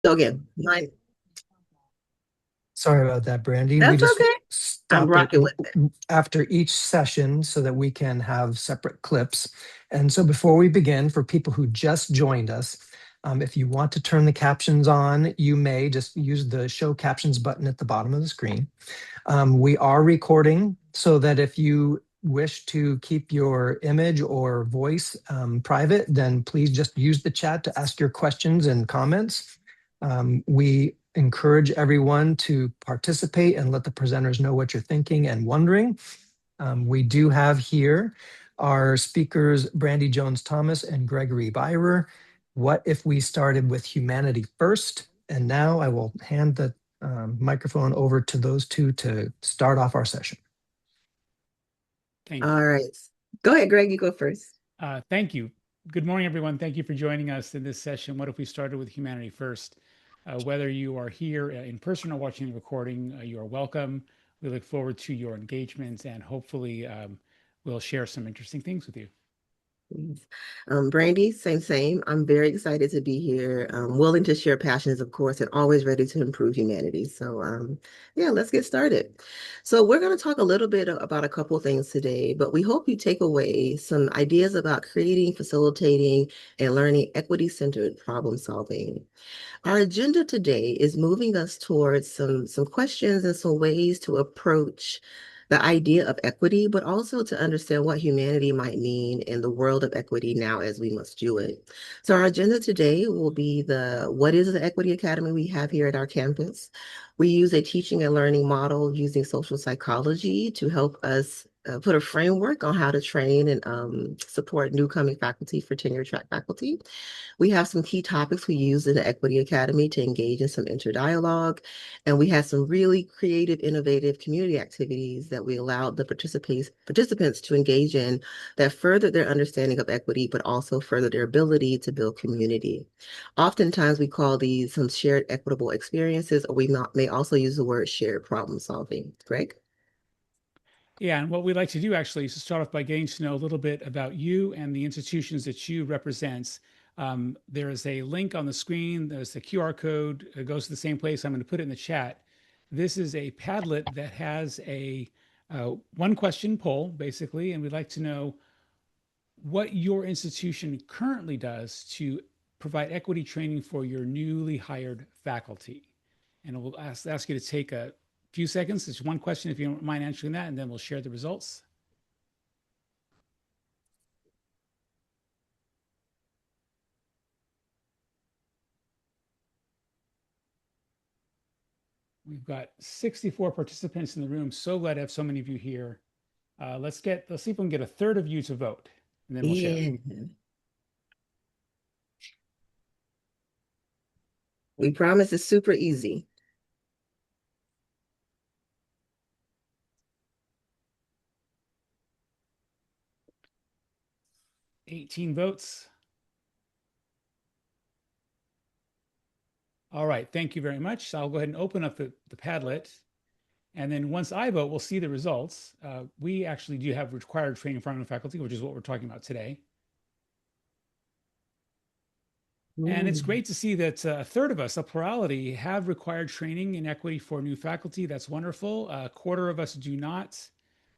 So again, mine. Sorry about that, Brandy. We That's just okay. I'm stop it rocking with it. after each session so that we can have separate clips. And so before we begin, for people who just joined us, if you want to turn the captions on, you may just use the show captions button at the bottom of the screen. We are recording so that if you wish to keep your image or voice private, then please just use the chat to ask your questions and comments. We encourage everyone to participate and let the presenters know what you're thinking and wondering. We do have here our speakers, Brandy Jones-Thomas and Gregory Beyrer. What if we started with humanity first? And now I will hand the microphone over to those two to start off our session. Thank All you. right. Go ahead, Greg, you go first. Thank you. Good morning, everyone. Thank you for joining us in this session. What if we started with humanity first? Whether you are here in person or watching the recording, you are welcome. We look forward to your engagement and hopefully we'll share some interesting things with you. Please. Brandy, same. I'm very excited to be here. Willing to share passions, of course, and always ready to improve humanity. So, yeah, let's get started. So, we're going to talk a little bit about a couple of things today, but we hope you take away some ideas about creating, facilitating, and learning equity-centered problem solving. Our agenda today is moving us towards some questions and some ways to approach the idea of equity, but also to understand what humanity might mean in the world of equity now as we must do it. So our agenda today will be what is the Equity Academy we have here at our campus. We use a teaching and learning model using social psychology to help us put a framework on how to train and support new coming faculty for tenure track faculty. We have some key topics we use in the Equity Academy to engage in some interdialogue. And we had some really creative, innovative community activities that we allowed the participants to engage in that furthered their understanding of equity, but also furthered their ability to build community. Oftentimes we call these some shared equitable experiences, or may also use the word shared problem solving. Greg? Yeah, and what we'd like to do actually is to start off by getting to know a little bit about you and the institutions that you represent. There is a link on the screen. There's the QR code. It goes to the same place. I'm going to put it in the chat. This is a Padlet that has a one question poll, basically, and we'd like to know what your institution currently does to provide equity training for your newly hired faculty. And we'll ask you to take a few seconds. There's one question if you don't mind answering that, and then we'll share the results. We've got 64 participants in the room. So glad to have so many of you here. Let's see if we can get a third of you to vote, and then we'll share. Yeah. We promise it's super easy. 18 votes. All right, thank you very much. So I'll go ahead and open up the Padlet. And then once I vote, we'll see the results. We actually do have required training for our faculty, which is what we're talking about today. And it's great to see that a third of us, a plurality, have required training in equity for new faculty. That's wonderful. A quarter of us do not.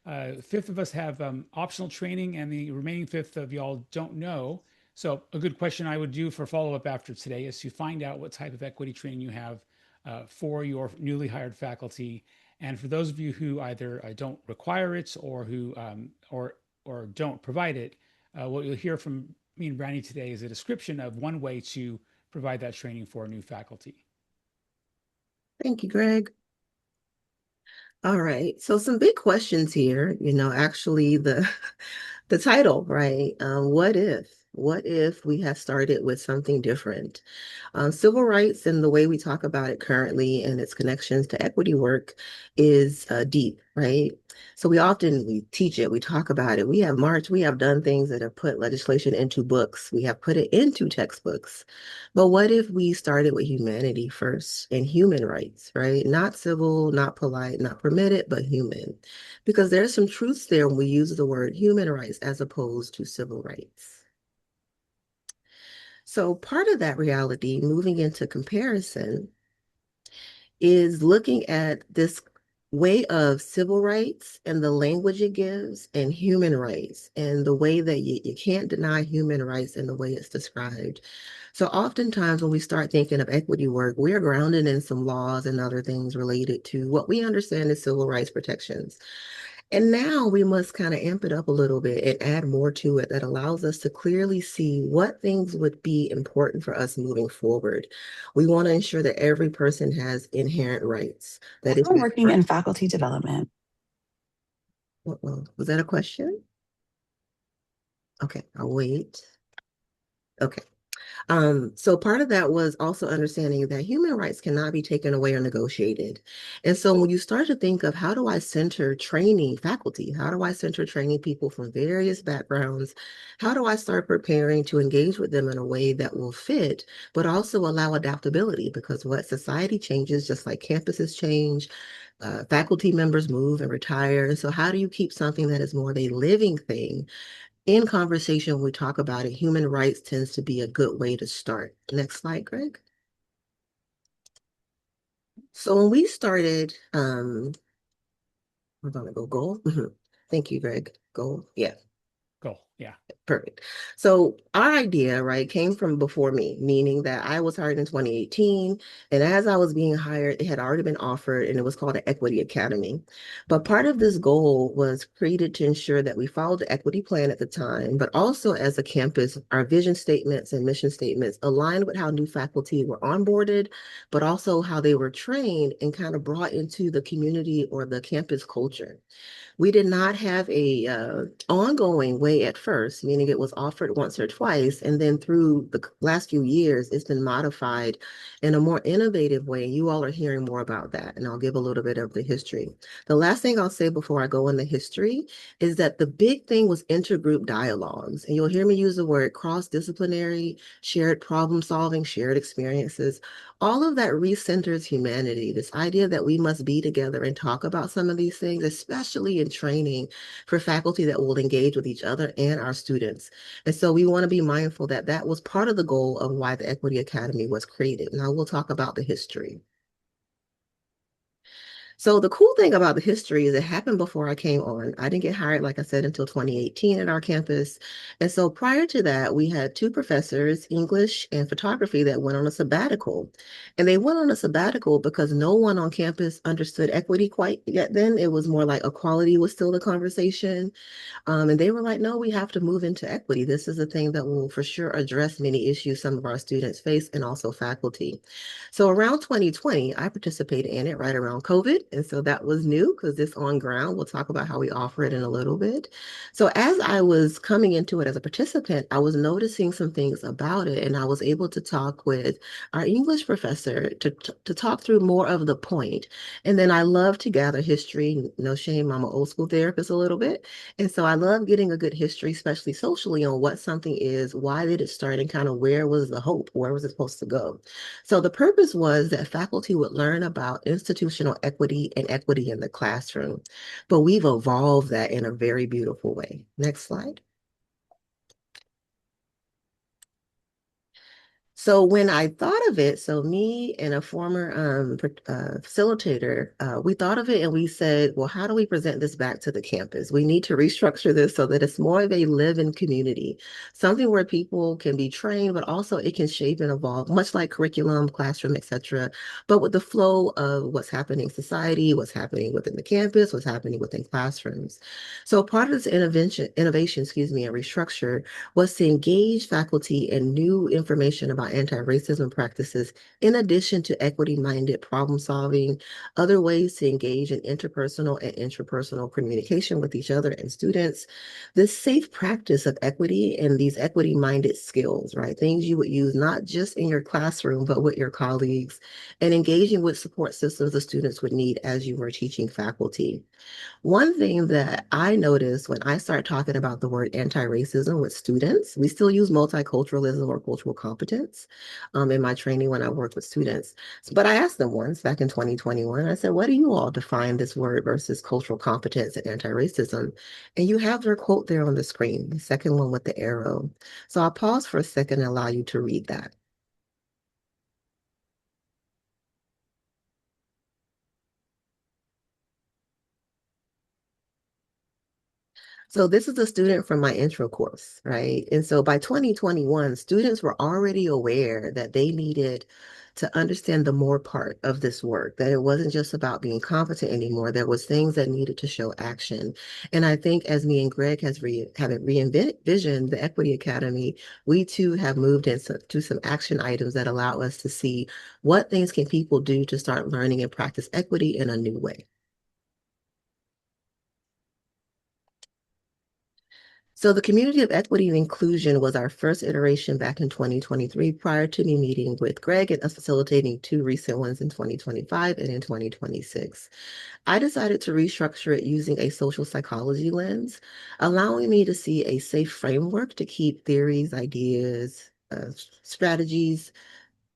A fifth of us have optional training, and the remaining fifth of y'all don't know. So a good question I would do for follow-up after today is to find out what type of equity training you have for your newly hired faculty. And for those of you who either don't require it or who or don't provide it, what you'll hear from me and Brandy today is a description of one way to provide that training for new faculty. Thank you, Greg. All right. So some big questions here, actually the title, right? What if? What if we had started with something different? Civil rights and the way we talk about it currently and its connections to equity work is deep, right? So we teach it, we talk about it. We have marched, we have done things that have put legislation into books. We have put it into textbooks. But what if we started with humanity first and human rights, right? Not civil, not polite, not permitted, but human. Because there's some truths there when we use the word human rights as opposed to civil rights. So part of that reality, moving into comparison, is looking at this way of civil rights and the language it gives and human rights and the way that you can't deny human rights in the way it's described. So oftentimes when we start thinking of equity work, we are grounded in some laws and other things related to what we understand as civil rights protections. And now we must kind of amp it up a little bit and add more to it that allows us to clearly see what things would be important for us moving forward. We want to ensure that every person has inherent rights. That if I'm we, working in faculty development. was that a question? Okay, I'll wait. Okay. So part of that was also understanding that human rights cannot be taken away or negotiated. And so when you start to think of how do I center training faculty, how do I center training people from various backgrounds, how do I start preparing to engage with them in a way that will fit, but also allow adaptability because what society changes, just like campuses change, faculty members move and retire. And so how do you keep something that is more of a living thing in conversation, when we talk about it, human rights tends to be a good way to start. Next slide, Greg. So when we started, we're gonna go goal. Thank you, Greg. Goal. Yeah. Go. Yeah. Perfect. So our idea, right, came from before me, meaning that I was hired in 2018. And as I was being hired, it had already been offered and it was called an Equity Academy. But part of this goal was created to ensure that we followed the equity plan at the time, but also as a campus, our vision statements and mission statements aligned with how new faculty were onboarded, but also how they were trained and kind of brought into the community or the campus culture. We did not have a ongoing way at first, meaning it was offered once or twice, and then through the last few years, it's been modified in a more innovative way. You all are hearing more about that, and I'll give a little bit of the history. The last thing I'll say before I go into history is that the big thing was intergroup dialogues, and you'll hear me use the word cross-disciplinary, shared problem solving, shared experiences. All of that recenters humanity, this idea that we must be together and talk about some of these things, especially in training for faculty that will engage with each other and our students. And so we want to be mindful that that was part of the goal of why the Equity Academy was created. Now we'll talk about the history. So the cool thing about the history is it happened before I came on. I didn't get hired, like I said, until 2018 at our campus. And so prior to that, we had two professors, English and photography, that went on a sabbatical. And they went on a sabbatical because no one on campus understood equity quite yet then. It was more like equality was still the conversation. And they were like, no, we have to move into equity. This is a thing that will for sure address many issues some of our students face and also faculty. So around 2020, I participated in it right around COVID. And so that was new because it's on ground. We'll talk about how we offer it in a little bit. So as I was coming into it as a participant, I was noticing some things about it. And I was able to talk with our English professor to talk through more of the point. And then I love to gather history. No shame, I'm an old school therapist a little bit. And so I love getting a good history, especially socially, on what something is, why did it start, and kind of where was the hope, where was it supposed to go? So the purpose was that faculty would learn about institutional equity and equity in the classroom. But we've evolved that in a very beautiful way. Next slide. So when I thought of it, so me and a former facilitator, we thought of it and we said, well, how do we present this back to the campus? We need to restructure this so that it's more of a live-in community, something where people can be trained, but also it can shape and evolve, much like curriculum, classroom, etc., but with the flow of what's happening in society, what's happening within the campus, what's happening within classrooms. So part of this innovation, and restructure was to engage faculty in new information about anti-racism practices, in addition to equity-minded problem solving, other ways to engage in interpersonal and intrapersonal communication with each other and students, this safe practice of equity and these equity-minded skills, right? Things you would use not just in your classroom, but with your colleagues, and engaging with support systems the students would need as you were teaching faculty. One thing that I noticed when I start talking about the word anti-racism with students, we still use multiculturalism or cultural competence. words in my training when I worked with students. But I asked them once back in 2021, I said, what do you all define this word versus cultural competence and anti-racism? And you have their quote there on the screen, the second one with the arrow. So I'll pause for a second and allow you to read that. So this is a student from my intro course, right? And so by 2021, students were already aware that they needed to understand the more part of this work, that it wasn't just about being competent anymore. There was things that needed to show action. And I think as me and Greg have re-envisioned the Equity Academy, we too have moved into some action items that allow us to see what things can people do to start learning and practice equity in a new way. So the community of equity and inclusion was our first iteration back in 2023, prior to me meeting with Greg and us facilitating two recent ones in 2025 and in 2026. I decided to restructure it using a social psychology lens, allowing me to see a safe framework to keep theories, ideas, strategies,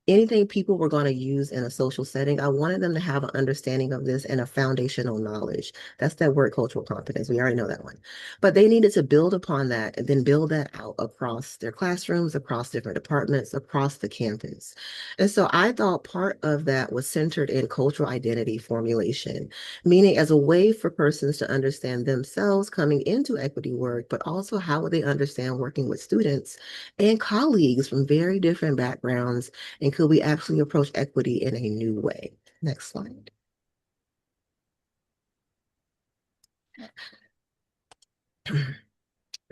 anything people were going to use in a social setting. I wanted them to have an understanding of this and a foundational knowledge. That's that word, cultural competence. We already know that one. But they needed to build upon that and then build that out across their classrooms, across different departments, across the campus. And so I thought part of that was centered in cultural identity formulation, meaning as a way for persons to understand themselves coming into equity work, but also how would they understand working with students and colleagues from very different backgrounds, and could we actually approach equity in a new way? Next slide.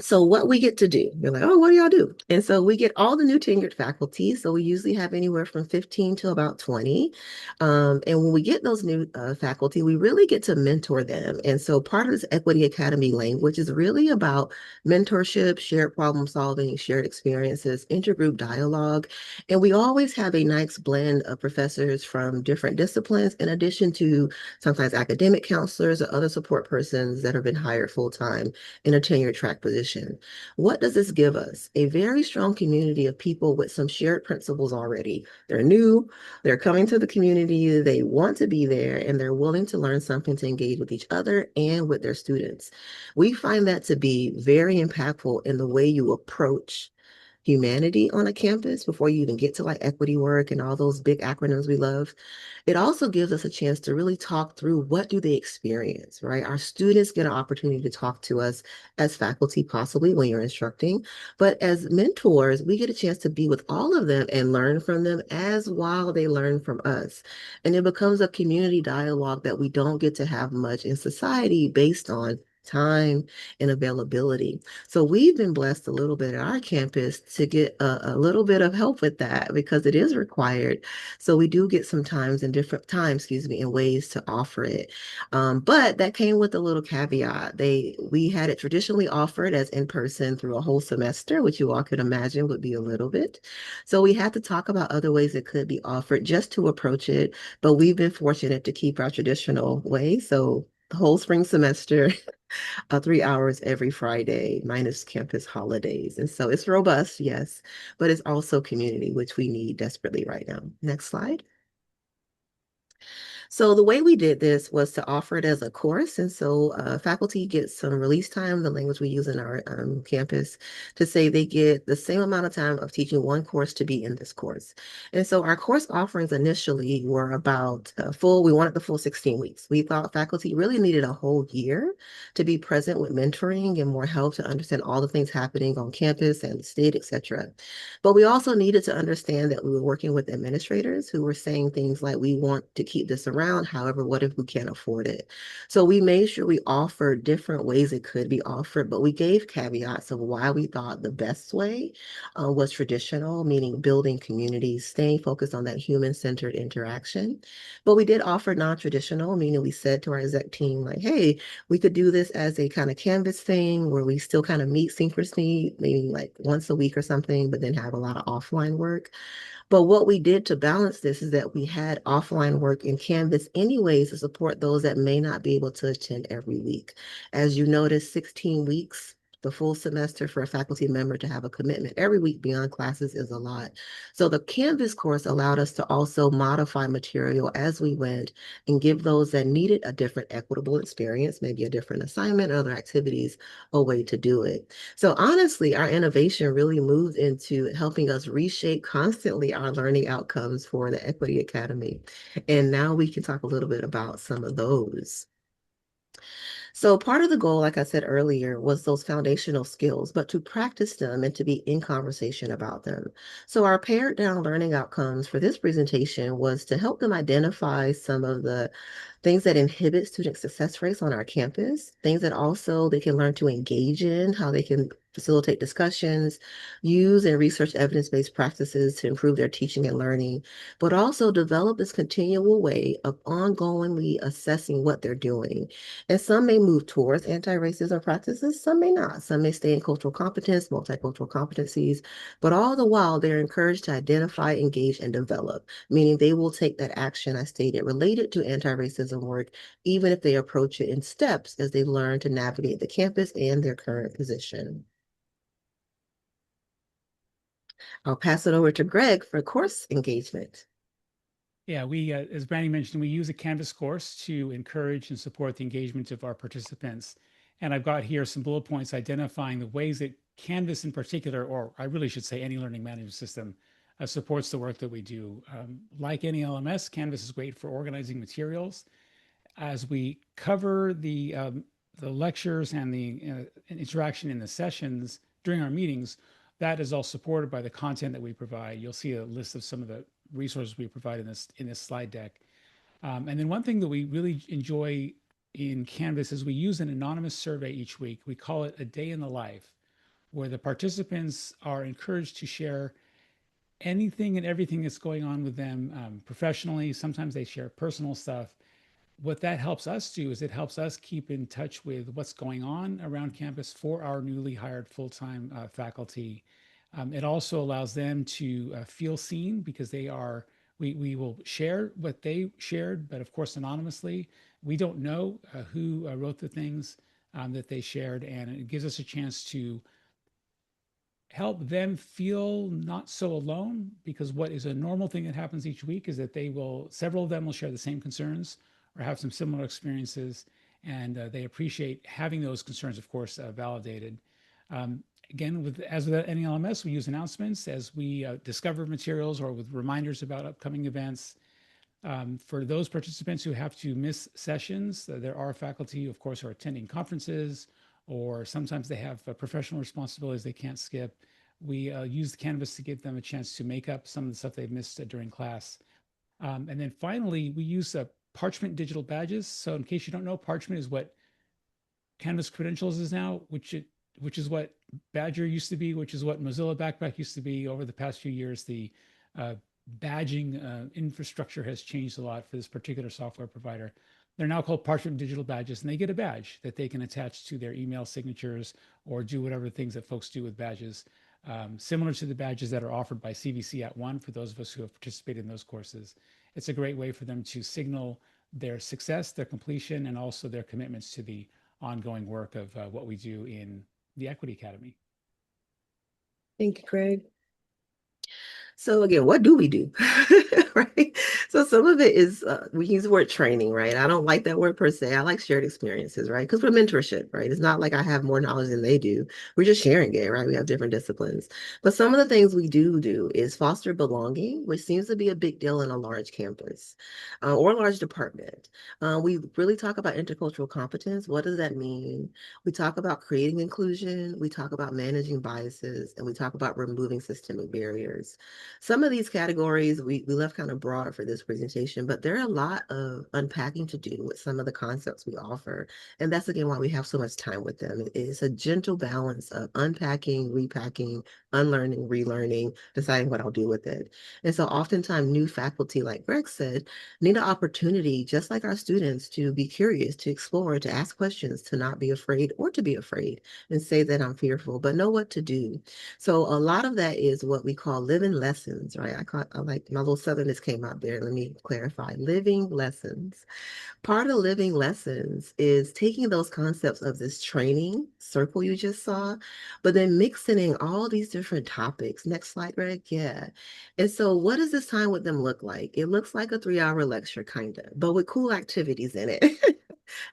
So what we get to do, you're like, oh, what do y'all do? And so we get all the new tenured faculty. So we usually have anywhere from 15 to about 20. And when we get those new faculty, we really get to mentor them. And so part of this Equity Academy language is really about mentorship, shared problem solving, shared experiences, intergroup dialogue. And we always have a nice blend of professors from different disciplines, in addition to sometimes academic counselors or other support persons that have been hired full-time in a tenured track position. What does this give us? A very strong community of people with some shared principles already. They're new, they're coming to the community, they want to be there, and they're willing to learn something to engage with each other and with their students. We find that to be very impactful in the way you approach humanity on a campus before you even get to like equity work and all those big acronyms we love. It also gives us a chance to really talk through what do they experience, right? Our students get an opportunity to talk to us as faculty, possibly when you're instructing, but as mentors, we get a chance to be with all of them and learn from them as while they learn from us. And it becomes a community dialogue that we don't get to have much in society based on time and availability. So we've been blessed a little bit at our campus to get a little bit of help with that because it is required. So we do get some times and different times, excuse me, in ways to offer it. But that came with a little caveat. We had it traditionally offered as in person through a whole semester, which you all could imagine would be a little bit. So we had to talk about other ways it could be offered just to approach it. But we've been fortunate to keep our traditional way. So the whole spring semester 3 hours every Friday, minus campus holidays. And so it's robust, yes, but it's also community, which we need desperately right now. Next slide. So the way we did this was to offer it as a course. And so faculty get some release time, the language we use in our campus, to say they get the same amount of time of teaching one course to be in this course. And so our course offerings initially were about we wanted the full 16 weeks. We thought faculty really needed a whole year to be present with mentoring and more help to understand all the things happening on campus and the state, etc. But we also needed to understand that we were working with administrators who were saying things like, we want to keep this around. However, what if we can't afford it? So we made sure we offered different ways it could be offered, but we gave caveats of why we thought the best way was traditional, meaning building communities, staying focused on that human-centered interaction. But we did offer non-traditional, meaning we said to our exec team, like, hey, we could do this as a kind of Canvas thing where we still kind of meet synchronously, maybe like once a week or something, but then have a lot of offline work. But what we did to balance this is that we had offline work in Canvas anyways to support those that may not be able to attend every week. As you notice, 16 weeks the full semester for a faculty member to have a commitment every week beyond classes is a lot. So the Canvas course allowed us to also modify material as we went and give those that needed a different equitable experience, maybe a different assignment, other activities, a way to do it. So honestly, our innovation really moved into helping us reshape constantly our learning outcomes for the Equity Academy. And now we can talk a little bit about some of those. So part of the goal, like I said earlier, was those foundational skills, but to practice them and to be in conversation about them. So our pared down learning outcomes for this presentation was to help them identify some of the things that inhibit student success rates on our campus, things that also they can learn to engage in, how they can facilitate discussions, use and research evidence-based practices to improve their teaching and learning, but also develop this continual way of ongoingly assessing what they're doing. And some may move towards anti-racism practices, some may not. Some may stay in cultural competence, multicultural competencies, but all the while they're encouraged to identify, engage, and develop, meaning they will take that action I stated related to anti-racism work, even if they approach it in steps as they learn to navigate the campus and their current position. I'll pass it over to Greg for course engagement. Yeah, we, as Brandy mentioned, we use a Canvas course to encourage and support the engagement of our participants. And I've got here some bullet points identifying the ways that Canvas in particular, or I really should say any learning management system, supports the work that we do. Like any LMS, Canvas is great for organizing materials. As we cover the lectures and the interaction in the sessions during our meetings, that is all supported by the content that we provide. You'll see a list of some of the resources we provide in this slide deck. And then one thing that we really enjoy in Canvas is we use an anonymous survey each week. We call it a day in the life, where the participants are encouraged to share anything and everything that's going on with them professionally. Sometimes they share personal stuff. What that helps us do is it helps us keep in touch with what's going on around campus for our newly hired full-time faculty. It also allows them to feel seen because we will share what they shared, but of course anonymously. We don't know who wrote the things that they shared, and it gives us a chance to help them feel not so alone, because what is a normal thing that happens each week is that several of them will share the same concerns or have some similar experiences, and they appreciate having those concerns, of course, validated. Again, as with any LMS, we use announcements as we discover materials or with reminders about upcoming events. For those participants who have to miss sessions, there are faculty, of course, who are attending conferences, or sometimes they have professional responsibilities they can't skip. We use the Canvas to give them a chance to make up some of the stuff they've missed during class. And then finally, we use Parchment digital badges. So in case you don't know, Parchment is what Canvas Credentials is now, which is what Badger used to be, which is what Mozilla Backpack used to be. Over the past few years, the badging infrastructure has changed a lot for this particular software provider. They're now called Parchment digital badges, and they get a badge that they can attach to their email signatures or do whatever things that folks do with badges, similar to the badges that are offered by CVC at One for those of us who have participated in those courses. It's a great way for them to signal their success, their completion, and also their commitments to the ongoing work of what we do in the Equity Academy. Thank you, Craig. So again, what do we do? Right? So some of it is, we use the word training, right? I don't like that word per se. I like shared experiences, right? Because we're mentorship, right? It's not like I have more knowledge than they do. We're just sharing it, right? We have different disciplines. But some of the things we do is foster belonging, which seems to be a big deal in a large campus or a large department. We really talk about intercultural competence. What does that mean? We talk about creating inclusion. We talk about managing biases, and we talk about removing systemic barriers. Some of these categories we left kind of broad for this presentation, but there are a lot of unpacking to do with some of the concepts we offer. And that's again why we have so much time with them. It's a gentle balance of unpacking, repacking, unlearning, relearning, deciding what I'll do with it. And so oftentimes new faculty, like Greg said, need an opportunity, just like our students, to be curious, to explore, to ask questions, to not be afraid or to be afraid and say that I'm fearful, but know what to do. So a lot of that is what we call living lessons lessons, right? I like my little southernness came out there. Let me clarify. Living lessons. Part of living lessons is taking those concepts of this training circle you just saw, but then mixing in all these different topics. Next slide, Greg. Yeah. And so what does this time with them look like? It looks like a 3-hour lecture, kind of, but with cool activities in it.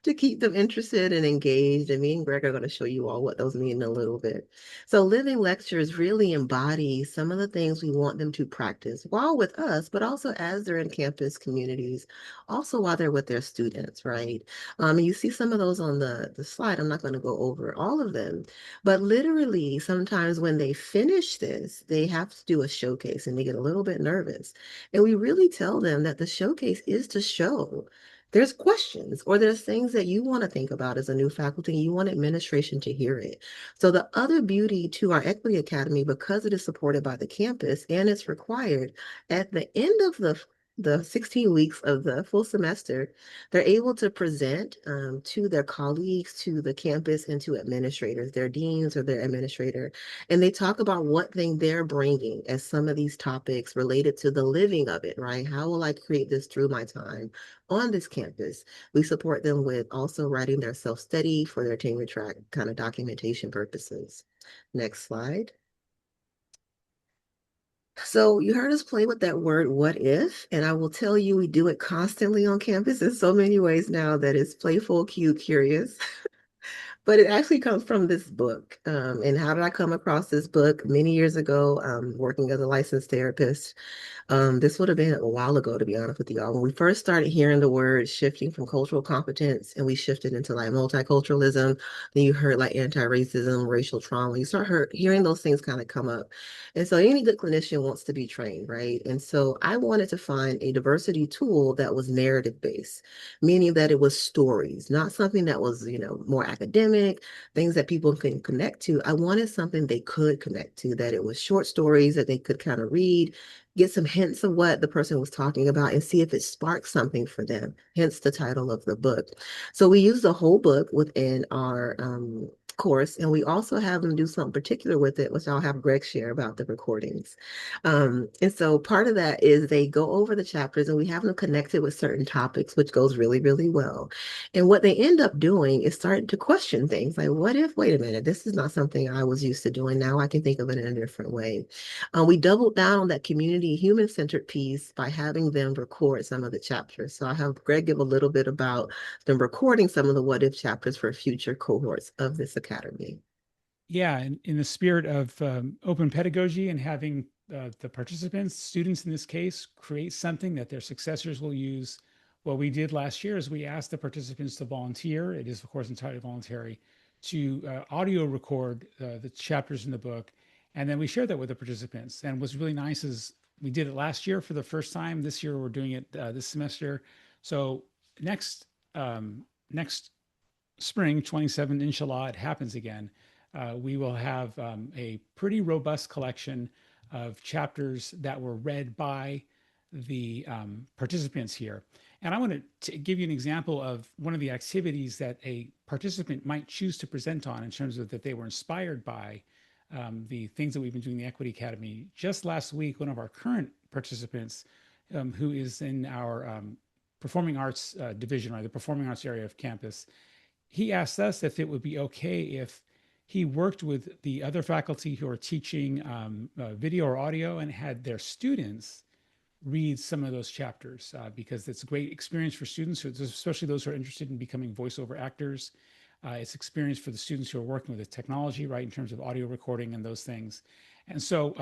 To keep them interested and engaged. And me and Greg are going to show you all what those mean in a little bit. So living lectures really embody some of the things we want them to practice while with us, but also as they're in campus communities, also while they're with their students, right? And you see some of those on the slide. I'm not going to go over all of them, but literally sometimes when they finish this, they have to do a showcase and they get a little bit nervous. And we really tell them that the showcase is to show there's questions or there's things that you want to think about as a new faculty and you want administration to hear it. So the other beauty to our Equity Academy, because it is supported by the campus and it's required at the end of the 16 weeks of the full semester, they're able to present to their colleagues, to the campus, and to administrators, their deans or their administrator. And they talk about what thing they're bringing as some of these topics related to the living of it, right? How will I create this through my time on this campus? We support them with also writing their self-study for their tenure track kind of documentation purposes. Next slide. So you heard us play with that word, what if? And I will tell you, we do it constantly on campus in so many ways now that it's playful, cute, curious. But it actually comes from this book. And how did I come across this book? Many years ago, working as a licensed therapist, this would have been a while ago, to be honest with y'all. When we first started hearing the word shifting from cultural competence and we shifted into like multiculturalism, then you heard like anti-racism, racial trauma. You start hearing those things kind of come up. And so any good clinician wants to be trained, right? And so I wanted to find a diversity tool that was narrative based, meaning that it was stories, not something that was, more academic, things that people can connect to. I wanted something they could connect to, that it was short stories that they could kind of read, get some hints of what the person was talking about and see if it sparks something for them, hence the title of the book. So we use the whole book within our course, and we also have them do something particular with it, which I'll have Greg share about the recordings. And so part of that is they go over the chapters and we have them connected with certain topics, which goes really, really well. And what they end up doing is starting to question things like, what if, wait a minute, this is not something I was used to doing. Now I can think of it in a different way. We doubled down on that community human-centered piece by having them record some of the chapters. So I have Greg give a little bit about them recording some of the what if chapters for future cohorts of this academy. Yeah, and in the spirit of open pedagogy and having the participants, students in this case, create something that their successors will use. What we did last year is we asked the participants to volunteer. It is, of course, entirely voluntary to audio record the chapters in the book. And then we shared that with the participants. And what's really nice is we did it last year for the first time. This year, we're doing it this semester. So next spring, 27, inshallah, it happens again. We will have a pretty robust collection of chapters that were read by the participants here. And I want to give you an example of one of the activities that a participant might choose to present on in terms of that they were inspired by the things that we've been doing in the Equity Academy. Just last week, one of our current participants, who is in our performing arts division, right, the performing arts area of campus, he asked us if it would be okay if he worked with the other faculty who are teaching video or audio and had their students read some of those chapters because it's a great experience for students, especially those who are interested in becoming voiceover actors. It's experience for the students who are working with the technology, right, in terms of audio recording and those things. And so,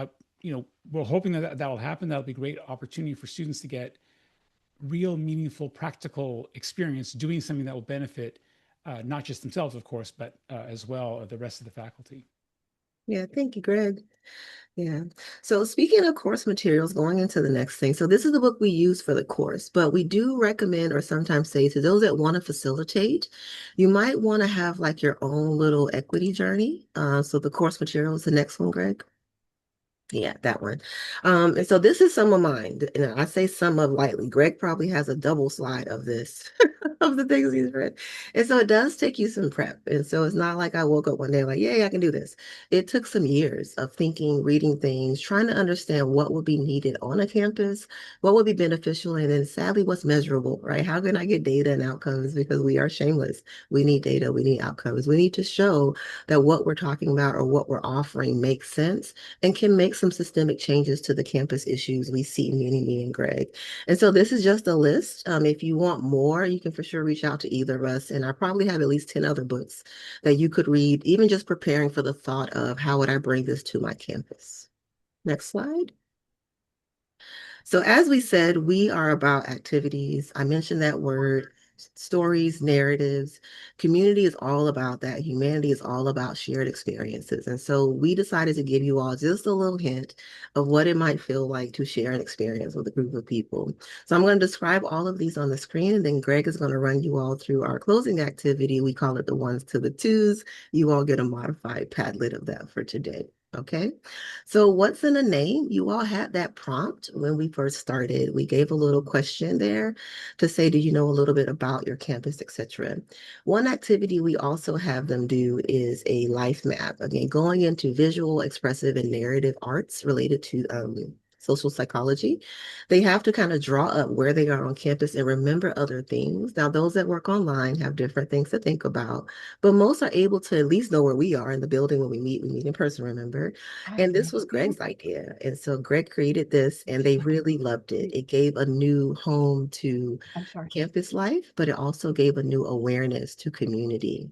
we're hoping that that will happen. That'll be a great opportunity for students to get real, meaningful, practical experience doing something that will benefit not just themselves, of course, but as well the rest of the faculty. Yeah, thank you, Greg. Yeah. So speaking of course materials, going into the next thing. So this is the book we use for the course, but we do recommend or sometimes say to those that want to facilitate, you might want to have like your own little equity journey. So the course material is the next one, Greg. Yeah, that one. And so this is some of mine. And I say some of lightly. Greg probably has a double slide of this. of the things he's read. And so it does take you some prep. And so it's not like I woke up one day like, yay, I can do this. It took some years of thinking, reading things, trying to understand what would be needed on a campus, what would be beneficial, and then sadly, what's measurable, right? How can I get data and outcomes? Because we are shameless. We need data, we need outcomes. We need to show that what we're talking about or what we're offering makes sense and can make some systemic changes to the campus issues we see, me and Greg. And so this is just a list. If you want more, you can for sure reach out to either of us. And I probably have at least 10 other books that you could read, even just preparing for the thought of how would I bring this to my campus. Next slide. So as we said, we are about activities. I mentioned that word, stories, narratives. Community is all about that. Humanity is all about shared experiences. And so we decided to give you all just a little hint of what it might feel like to share an experience with a group of people. So I'm going to describe all of these on the screen, and then Greg is going to run you all through our closing activity. We call it the ones to the twos. You all get a modified Padlet of that for today. Okay. So what's in a name? You all had that prompt when we first started. We gave a little question there to say, do you know a little bit about your campus, etc. One activity we also have them do is a life map. Again, going into visual, expressive, and narrative arts related to social psychology. They have to kind of draw up where they are on campus and remember other things. Now, those that work online have different things to think about, but most are able to at least know where we are in the building when we meet. We meet in person, remember? And this was Greg's idea. And so Greg created this and they really loved it. It gave a new home to campus life, but it also gave a new awareness to community.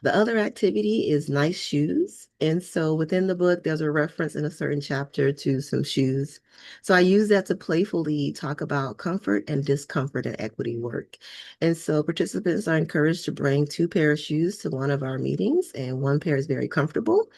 The other activity is nice shoes. And so within the book, there's a reference in a certain chapter to some shoes. So I use that to playfully talk about comfort and discomfort and equity work. And so participants are encouraged to bring two pair of shoes to one of our meetings, and one pair is very comfortable.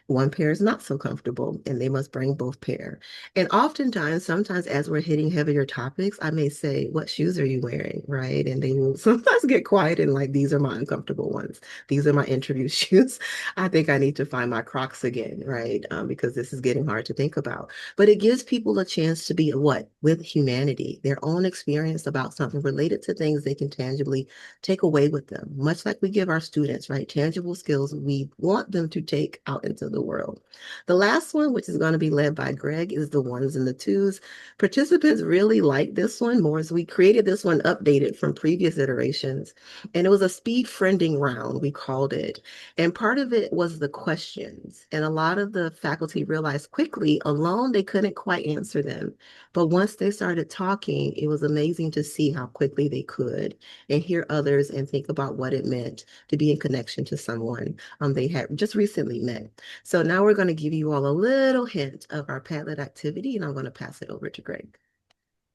One pair is not so comfortable, and they must bring both pair. And oftentimes, sometimes as we're hitting heavier topics, I may say, what shoes are you wearing? Right. And they will sometimes get quiet and like, these are my uncomfortable ones. These are my interview shoes. I think I need to find my Crocs again, right? Because this is getting hard to think about. But it gives people a chance to be what? With humanity, their own experience about something related to things they can tangibly take away with them, much like we give our students, right? Tangible skills we want them to take out into the world. The last one, which is going to be led by Greg, is the ones and the twos. Participants really like this one more as we created this one updated from previous iterations. And it was a speed friending round, we called it. And part of it was the questions. And a lot of the faculty realized quickly alone they couldn't quite answer them. But once they started talking, it was amazing to see how quickly they could and hear others and think about what it meant to be in connection to someone they had just recently met. So now we're going to give you all a little hint of our Padlet activity, and I'm going to pass it over to Greg.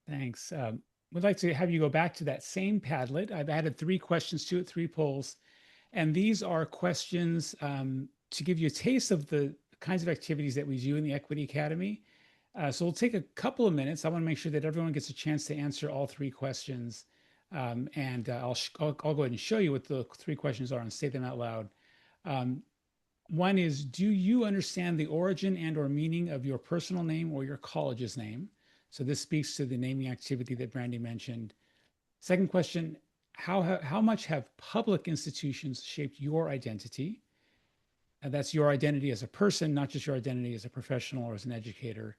Thanks. We'd like to have you go back to that same Padlet. I've added 3 questions to it, 3 polls. And these are questions to give you a taste of the kinds of activities that we do in the Equity Academy. So we'll take a couple of minutes. I want to make sure that everyone gets a chance to answer all 3 questions. And I'll go ahead and show you what the 3 questions are and say them out loud. One is, do you understand the origin and or meaning of your personal name or your college's name? So this speaks to the naming activity that Brandy mentioned. Second question, how much have public institutions shaped your identity? And that's your identity as a person, not just your identity as a professional or as an educator.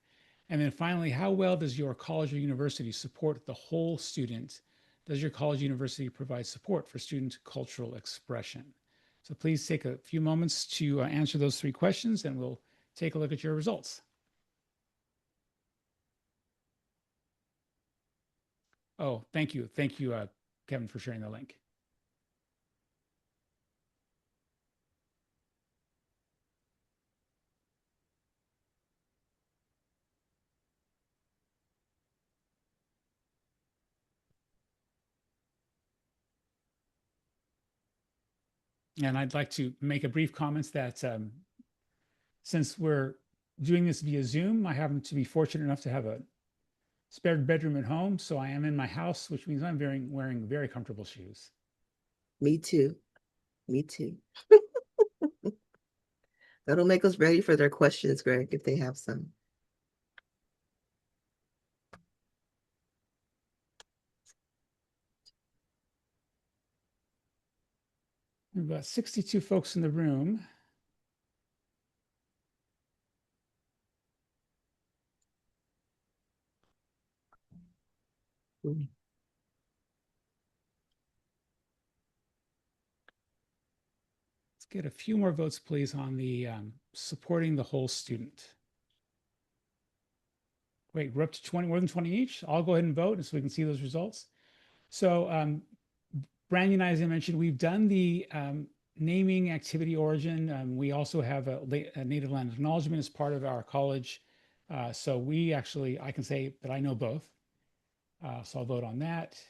And then finally, how well does your college or university support the whole student? Does your college or university provide support for student cultural expression? So please take a few moments to answer those 3 questions and we'll take a look at your results. Oh, thank you. Thank you, Kevin, for sharing the link. And I'd like to make a brief comment that since we're doing this via Zoom, I happen to be fortunate enough to have a spare bedroom at home. So I am in my house, which means I'm wearing very comfortable shoes. Me too. Me too. That'll make us ready for their questions, Greg, if they have some. We've got 62 folks in the room. Mm. Let's get a few more votes, please, on the supporting the whole student. Wait, we're up to 20, more than 20 each. I'll go ahead and vote so we can see those results. So Brandy and I, as I mentioned, we've done the naming activity origin. We also have a native land acknowledgement as part of our college. So we actually, I can say that I know both. So I'll vote on that.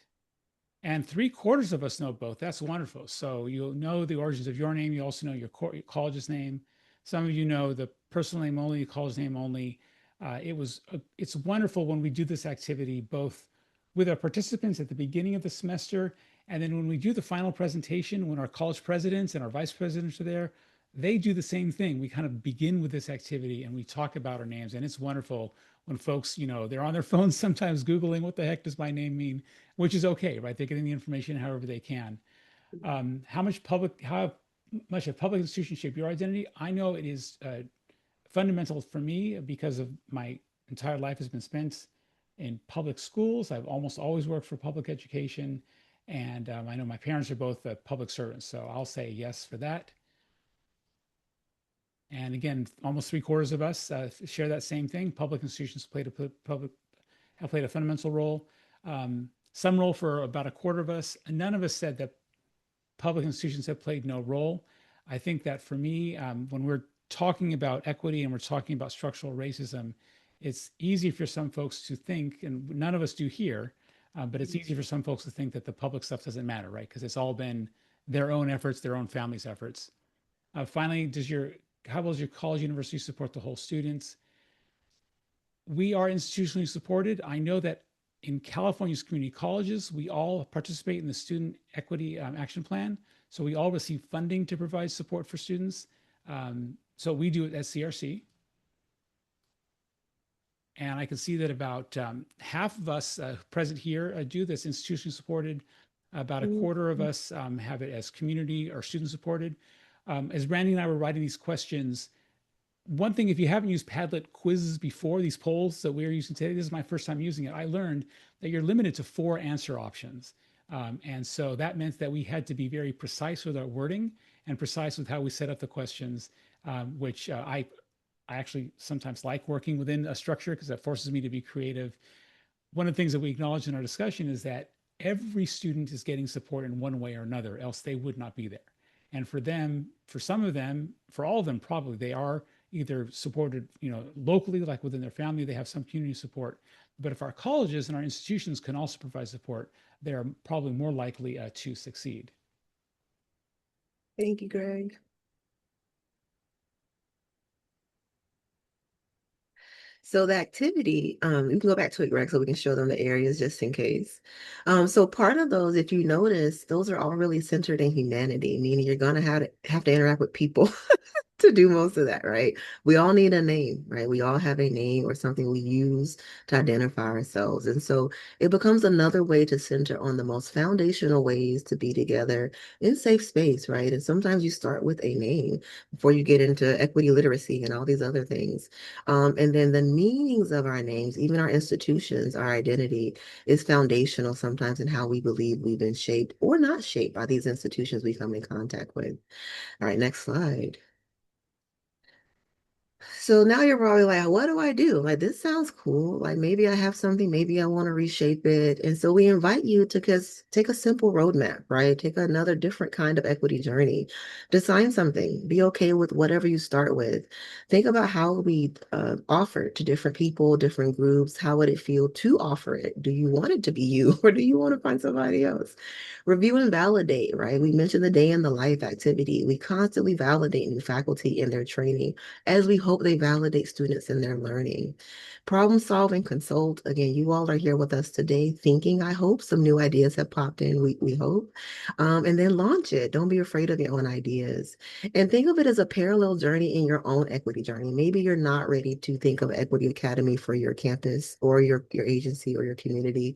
And 3/4 of us know both. That's wonderful. So you'll know the origins of your name. You also know your college's name. Some of you know the personal name only, college name only. It's wonderful when we do this activity, both with our participants at the beginning of the semester, and then when we do the final presentation, when our college presidents and our vice presidents are there, they do the same thing. We kind of begin with this activity and we talk about our names, and it's wonderful when folks, they're on their phones sometimes Googling what the heck does my name mean, which is okay, right? They're getting the information however they can. How much a public institution shape your identity? I know it is fundamental for me because of my entire life has been spent in public schools. I've almost always worked for public education. And I know my parents are both public servants. So I'll say yes for that. And again, almost 3/4 of us share that same thing. Public institutions have played a fundamental role. Some role for about 1/4 of us. And none of us said that public institutions have played no role. I think that for me, when we're talking about equity and we're talking about structural racism, it's easy for some folks to think, and none of us do here, but it's easy for some folks to think that the public stuff doesn't matter, right? Because it's all been their own efforts, their own families' efforts. Finally, how will your college university support the whole students? We are institutionally supported. I know that in California's community colleges, we all participate in the Student Equity Action Plan. So we all receive funding to provide support for students. So we do it at CRC. And I can see that about half of us present here do this institutionally supported. About 1/4 of us have it as community or student supported. As Brandy and I were writing these questions, one thing, if you haven't used Padlet quizzes before, these polls that we're using today, this is my first time using it. I learned that you're limited to 4 answer options. And so that meant that we had to be very precise with our wording and precise with how we set up the questions, which I actually sometimes like working within a structure because that forces me to be creative. One of the things that we acknowledge in our discussion is that every student is getting support in one way or another, else they would not be there. And for them, for some of them, for all of them, probably they are either supported, locally, like within their family, they have some community support. But if our colleges and our institutions can also provide support, they're probably more likely to succeed. Thank you, Greg. So the activity, you can go back to it, Greg, so we can show them the areas just in case. So part of those, if you notice, those are all really centered in humanity, meaning you're gonna have to interact with people to do most of that, right? We all need a name, right? We all have a name or something we use to identify ourselves. And so it becomes another way to center on the most foundational ways to be together in safe space, right? And sometimes you start with a name before you get into equity literacy and all these other things. And then the meanings of our names, even our institutions, our identity is foundational sometimes in how we believe we've been shaped or not shaped by these institutions we come in contact with. All right, next slide. So now you're probably like, what do I do? Like, this sounds cool. Like, maybe I have something, maybe I want to reshape it. And so we invite you to just take a simple roadmap, right? Take another different kind of equity journey. Design something. Be okay with whatever you start with. Think about how we offer it to different people, different groups. How would it feel to offer it? Do you want it to be you or do you want to find somebody else? Review and validate, right? We mentioned the day in the life activity. We constantly validate new faculty in their training as we hope they validate students in their learning. Problem solve and consult. Again, you all are here with us today thinking, I hope some new ideas have popped in. We hope. And then launch it. Don't be afraid of your own ideas. And think of it as a parallel journey in your own equity journey. Maybe you're not ready to think of Equity Academy for your campus or your agency or your community.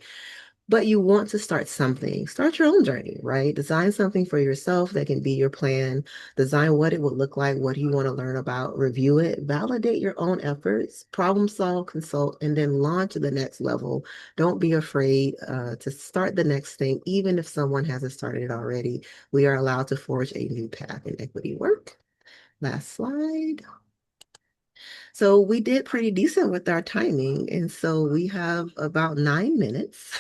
but you want to start something. Start your own journey, right? Design something for yourself that can be your plan. Design what it would look like, what you want to learn about, review it, validate your own efforts, problem solve, consult, and then launch to the next level. Don't be afraid to start the next thing, even if someone hasn't started it already. We are allowed to forge a new path in equity work. Last slide. So we did pretty decent with our timing. And so we have about 9 minutes.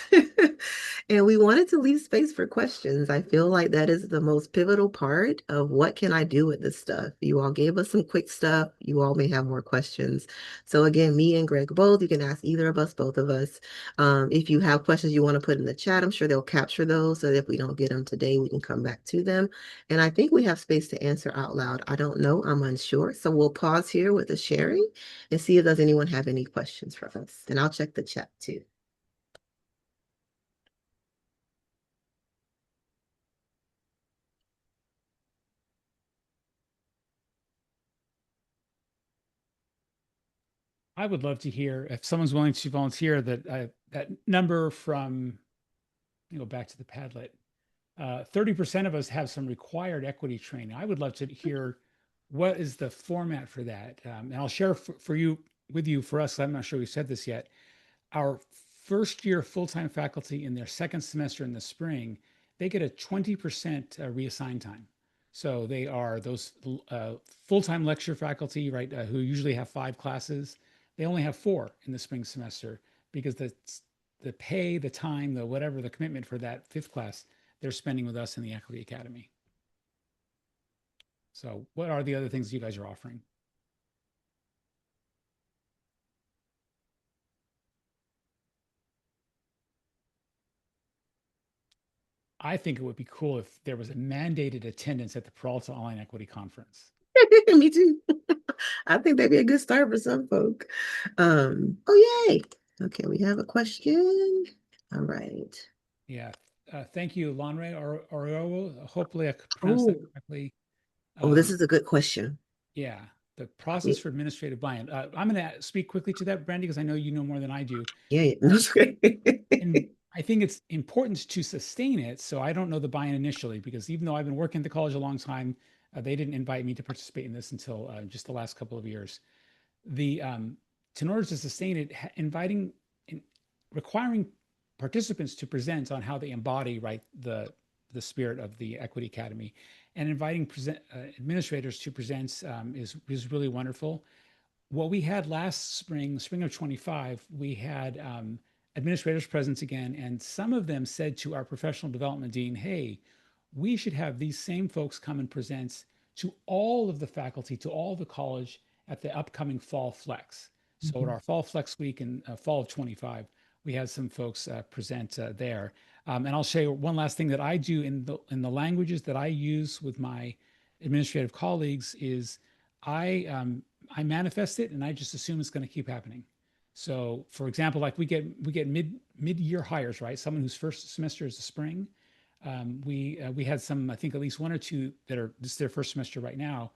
And we wanted to leave space for questions. I feel like that is the most pivotal part of what can I do with this stuff. You all gave us some quick stuff. You all may have more questions. So again, me and Greg both, you can ask either of us, both of us. If you have questions you want to put in the chat, I'm sure they'll capture those so that if we don't get them today, we can come back to them. And I think we have space to answer out loud. I don't know. I'm unsure. So we'll pause here with the sharing and see if does anyone have any questions for us. And I'll check the chat too. I would love to hear if someone's willing to volunteer that that number from, go back to the Padlet. 30% of us have some required equity training. I would love to hear what is the format for that. And I'll share for you with you for us. I'm not sure we said this yet. Our first year full-time faculty in their second semester in the spring, they get a 20% reassigned time. So they are those full-time lecture faculty, right, who usually have 5 classes. They only have 4 in the spring semester because the pay, the time, the whatever, the commitment for that 5th class, they're spending with us in the Equity Academy. So what are the other things you guys are offering? I think it would be cool if there was a mandated attendance at the Peralta Online Equity Conference. Me too. I think that'd be a good start for some folk. Oh, yay. Okay, we have a question. All right. Yeah. Thank you, Lanre or hopefully I pronounced that Oh, correctly. this Um, is a good question. yeah. The process We, for administrative buy-in. I'm going to speak quickly to that, Brandy, because I know you know more than I do. yeah, Uh, that's great. and I think it's important to sustain it. So I don't know the buy-in initially, because even though I've been working at the college a long time, they didn't invite me to participate in this until just the last couple of years. The In order to sustain it, inviting, in, requiring participants to present on how they embody right the spirit of the Equity Academy, and inviting administrators to present is really wonderful. What we had last spring, spring of 25, we had administrators present again, and some of them said to our professional development dean, hey, we should have these same folks come and present to all of the faculty, to all the college at the upcoming fall flex. So at Mhm. our fall flex week in fall of 25, we had some folks present there. And I'll show you one last thing that I do in the languages that I use with my administrative colleagues is I I manifest it and I just assume it's going to keep happening. So, for example, like we get mid year hires, right? Someone whose first semester is the spring. We had some, I think at least 1 or 2 that are this is their first semester right now.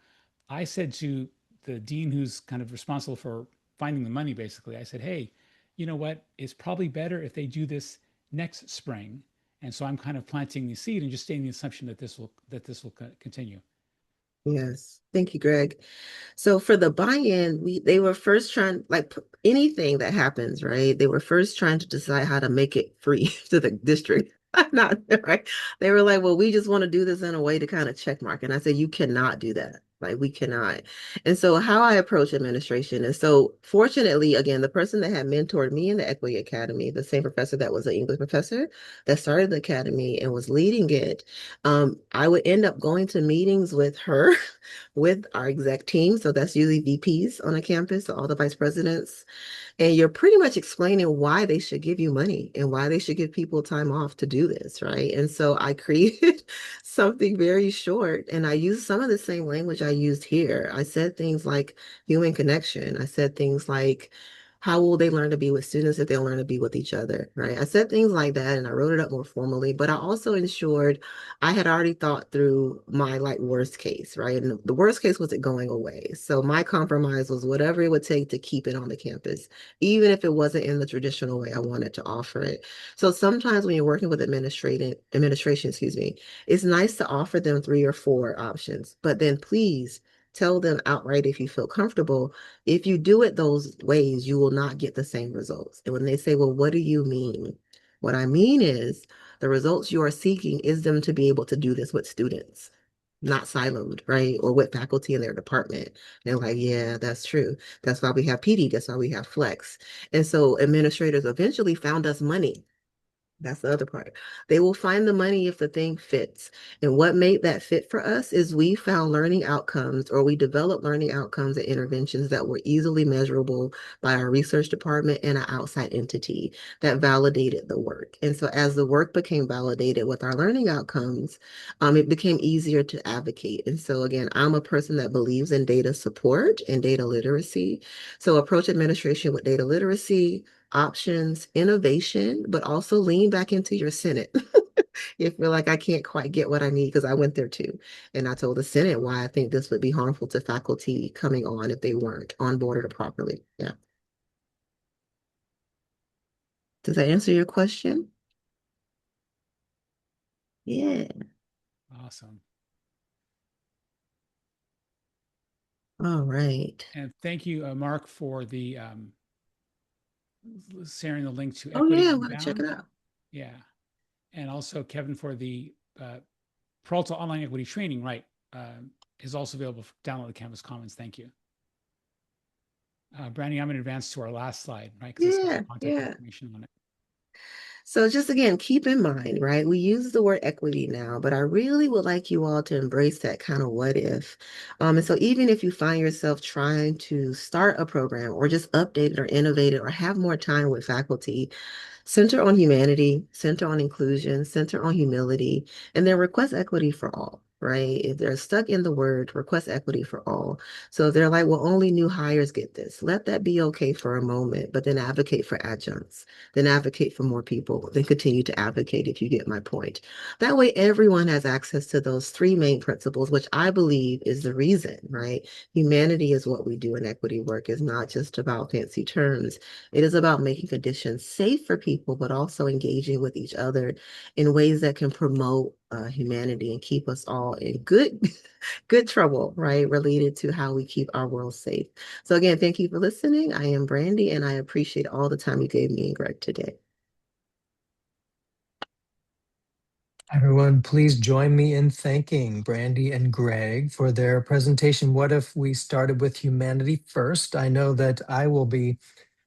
I said to the dean who's kind of responsible for finding the money, basically, I said, hey, you know what? It's probably better if they do this next spring. And so I'm kind of planting the seed and just stating the assumption that this will continue. Yes. Thank you, Greg. So for the buy-in, they were first trying, like anything that happens, right? They were first trying to decide how to make it free to the district. Not right. They were like, well, we just want to do this in a way to kind of check mark. And I said, you cannot do that. Like we cannot. And so how I approach administration is so fortunately, again, the person that had mentored me in the Equity Academy, the same professor that was an English professor that started the academy and was leading it, I would end up going to meetings with her with our exec team. So that's usually VPs on a campus, so all the vice presidents. And you're pretty much explaining why they should give you money and why they should give people time off to do this, right? And so I created something very short and I used some of the same language I used here. I said things like human connection. I said things like, How will they learn to be with students if they learn to be with each other, right? I said things like that and I wrote it up more formally, but I also ensured I had already thought through my like worst case, right? And the worst case was it going away. So my compromise was whatever it would take to keep it on the campus, even if it wasn't in the traditional way I wanted to offer it. So sometimes when you're working with administration, excuse me, it's nice to offer them 3 or 4 options, but then please tell them outright if you feel comfortable. If you do it those ways, you will not get the same results. And when they say, well, what do you mean? What I mean is the results you are seeking is them to be able to do this with students, not siloed, right? Or with faculty in their department. And they're like, yeah, that's true. That's why we have PD. That's why we have Flex. And so administrators eventually found us money. That's the other part. They will find the money if the thing fits. And what made that fit for us is we found learning outcomes, or we developed learning outcomes and interventions that were easily measurable by our research department and an outside entity that validated the work. And so as the work became validated with our learning outcomes, it became easier to advocate. And so again, I'm a person that believes in data support and data literacy. So approach administration with data literacy, options, innovation, but also lean back into your Senate. If you're like, I can't quite get what I need, because I went there too. And I told the Senate why I think this would be harmful to faculty coming on if they weren't onboarded properly. Yeah. Does that answer your question? Yeah. Awesome. All right. And thank you, Mark, for the sharing the link to Oh, Equity yeah. Well, check it Unbound. out. Yeah. And also Kevin for the Peralta online equity training, right? Is also available for download the Canvas Commons. Thank you. Brandy, I'm going to advance to our last slide, right? Because this has Yeah. contact Yeah. information on it. So just again, keep in mind, right? We use the word equity now, but I really would like you all to embrace that kind of what if. And so even if you find yourself trying to start a program or just update it or innovate it or have more time with faculty, center on humanity, center on inclusion, center on humility, and then request equity for all, right? If they're stuck in the word, request equity for all. So if they're like, well, only new hires get this, let that be okay for a moment, but then advocate for adjuncts, then advocate for more people, then continue to advocate if you get my point. That way, everyone has access to those 3 main principles, which I believe is the reason, right? Humanity is what we do in equity work, is not just about fancy terms. It is about making conditions safe for people, but also engaging with each other in ways that can promote humanity and keep us all in good trouble, right? Related to how we keep our world safe. So again, thank you for listening. I am Brandy, and I appreciate all the time you gave me and Greg today. Everyone, please join me in thanking Brandy and Greg for their presentation. What if we started with humanity first? I know that I will be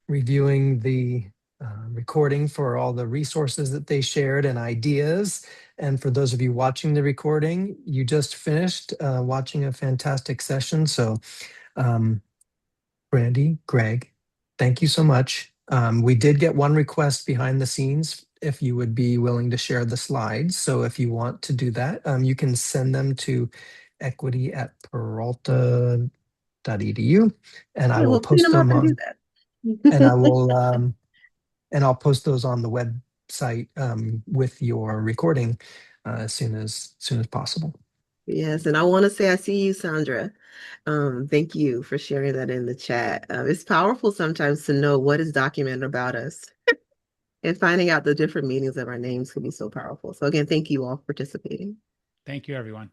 reviewing the recording for all the resources that they shared and ideas. And for those of you watching the recording, you just finished watching a fantastic session. So um, Brandy, Greg, thank you so much. We did get one request behind the scenes if you would be willing to share the slides. So if you want to do that, you can send them to equity@peralta.edu and I Yeah, will we'll clean post them up them and do on, that. and I will and I'll post those on the website with your recording as soon as possible. Yes, and I want to say I see you, Sandra. Thank you for sharing that in the chat. It's powerful sometimes to know what is documented about us, and finding out the different meanings of our names can be so powerful. So again, thank you all for participating. Thank you, everyone.